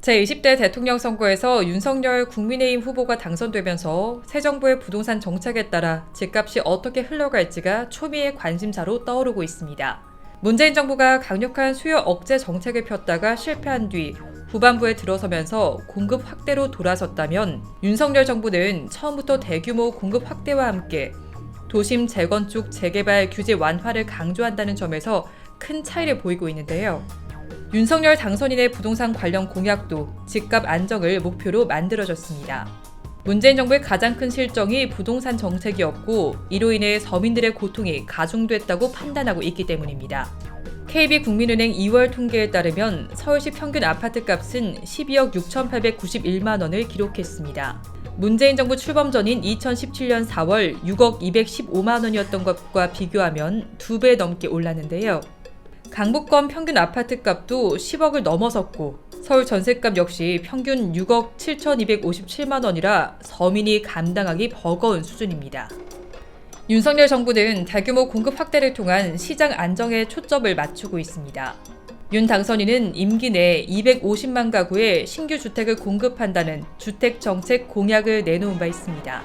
제20대 대통령 선거에서 윤석열 국민의힘 후보가 당선되면서 새 정부의 부동산 정책에 따라 집값이 어떻게 흘러갈지가 초미의 관심사로 떠오르고 있습니다. 문재인 정부가 강력한 수요 억제 정책을 폈다가 실패한 뒤 후반부에 들어서면서 공급 확대로 돌아섰다면 윤석열 정부는 처음부터 대규모 공급 확대와 함께 도심 재건축, 재개발 규제 완화를 강조한다는 점에서 큰 차이를 보이고 있는데요. 윤석열 당선인의 부동산 관련 공약도 집값 안정을 목표로 만들어졌습니다. 문재인 정부의 가장 큰 실정이 부동산 정책이었고 이로 인해 서민들의 고통이 가중됐다고 판단하고 있기 때문입니다. KB국민은행 2월 통계에 따르면 서울시 평균 아파트값은 12억 6,891만 원을 기록했습니다. 문재인 정부 출범 전인 2017년 4월 6억 215만 원이었던 것과 비교하면 2배 넘게 올랐는데요. 강북권 평균 아파트값도 10억을 넘어섰고 서울 전셋값 역시 평균 6억 7,257만 원이라 서민이 감당하기 버거운 수준입니다. 윤석열 정부는 대규모 공급 확대를 통한 시장 안정에 초점을 맞추고 있습니다. 윤 당선인은 임기 내 250만 가구의 신규 주택을 공급한다는 주택정책 공약을 내놓은 바 있습니다.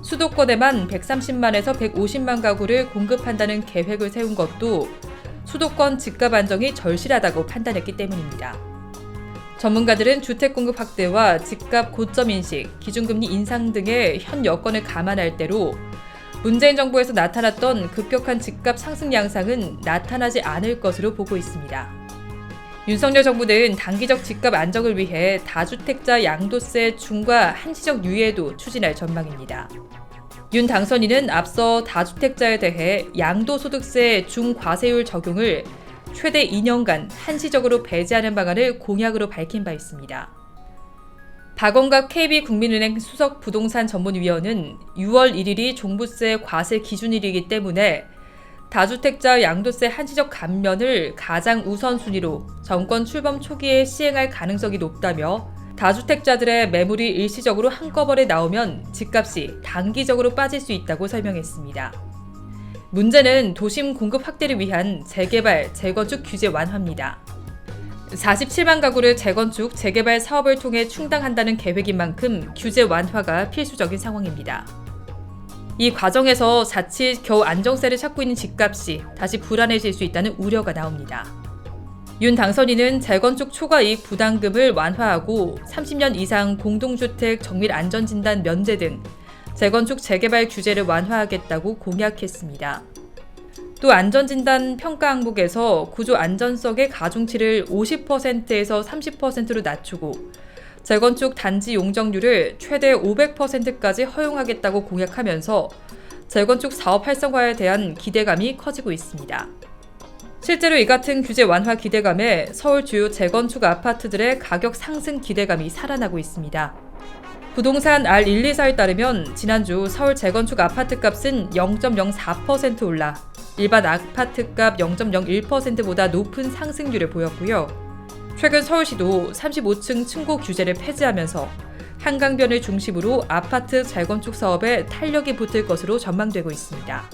수도권에만 130만에서 150만 가구를 공급한다는 계획을 세운 것도 수도권 집값 안정이 절실하다고 판단했기 때문입니다. 전문가들은 주택 공급 확대와 집값 고점 인식, 기준금리 인상 등의 현 여건을 감안할 때로 문재인 정부에서 나타났던 급격한 집값 상승 양상은 나타나지 않을 것으로 보고 있습니다. 윤석열 정부는 단기적 집값 안정을 위해 다주택자 양도세 중과 한시적 유예도 추진할 전망입니다. 윤 당선인은 앞서 다주택자에 대해 양도소득세 중과세율 적용을 최대 2년간 한시적으로 배제하는 방안을 공약으로 밝힌 바 있습니다. 박원갑 KB국민은행 수석 부동산 전문위원은 6월 1일이 종부세 과세 기준일이기 때문에 다주택자 양도세 한시적 감면을 가장 우선순위로 정권 출범 초기에 시행할 가능성이 높다며 다주택자들의 매물이 일시적으로 한꺼번에 나오면 집값이 단기적으로 빠질 수 있다고 설명했습니다. 문제는 도심 공급 확대를 위한 재개발, 재건축 규제 완화입니다. 47만 가구를 재건축, 재개발 사업을 통해 충당한다는 계획인 만큼 규제 완화가 필수적인 상황입니다. 이 과정에서 자칫 겨우 안정세를 찾고 있는 집값이 다시 불안해질 수 있다는 우려가 나옵니다. 윤 당선인은 재건축 초과이익 부담금을 완화하고 30년 이상 공동주택 정밀 안전진단 면제 등 재건축 재개발 규제를 완화하겠다고 공약했습니다. 또 안전진단 평가 항목에서 구조 안전성의 가중치를 50%에서 30%로 낮추고 재건축 단지 용적률을 최대 500%까지 허용하겠다고 공약하면서 재건축 사업 활성화에 대한 기대감이 커지고 있습니다. 실제로 이 같은 규제 완화 기대감에 서울 주요 재건축 아파트들의 가격 상승 기대감이 살아나고 있습니다. 부동산 R124에 따르면 지난주 서울 재건축 아파트 값은 0.04% 올라 일반 아파트값 0.01%보다 높은 상승률을 보였고요. 최근 서울시도 35층 층고 규제를 폐지하면서 한강변을 중심으로 아파트 재건축 사업에 탄력이 붙을 것으로 전망되고 있습니다.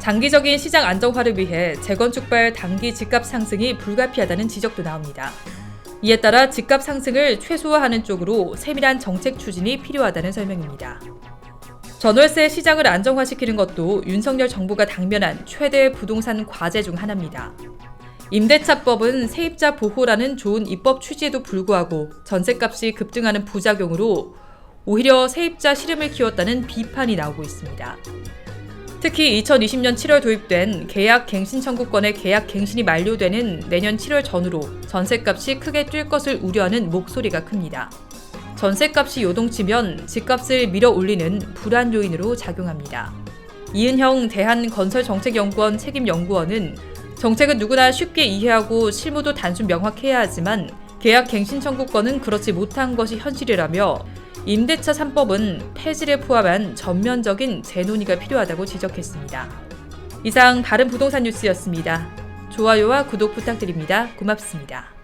장기적인 시장 안정화를 위해 재건축발 단기 집값 상승이 불가피하다는 지적도 나옵니다. 이에 따라 집값 상승을 최소화하는 쪽으로 세밀한 정책 추진이 필요하다는 설명입니다. 전월세 시장을 안정화시키는 것도 윤석열 정부가 당면한 최대 부동산 과제 중 하나입니다. 임대차법은 세입자 보호라는 좋은 입법 취지에도 불구하고 전세값이 급등하는 부작용으로 오히려 세입자 시름을 키웠다는 비판이 나오고 있습니다. 특히 2020년 7월 도입된 계약 갱신 청구권의 계약 갱신이 만료되는 내년 7월 전후로 전세값이 크게 뛸 것을 우려하는 목소리가 큽니다. 전세값이 요동치면 집값을 밀어 올리는 불안 요인으로 작용합니다. 이은형 대한건설정책연구원 책임연구원은 정책은 누구나 쉽게 이해하고 실무도 단순 명확해야 하지만 계약 갱신 청구권은 그렇지 못한 것이 현실이라며 임대차 3법은 폐지를 포함한 전면적인 재논의가 필요하다고 지적했습니다. 이상 다른 부동산 뉴스였습니다. 좋아요와 구독 부탁드립니다. 고맙습니다.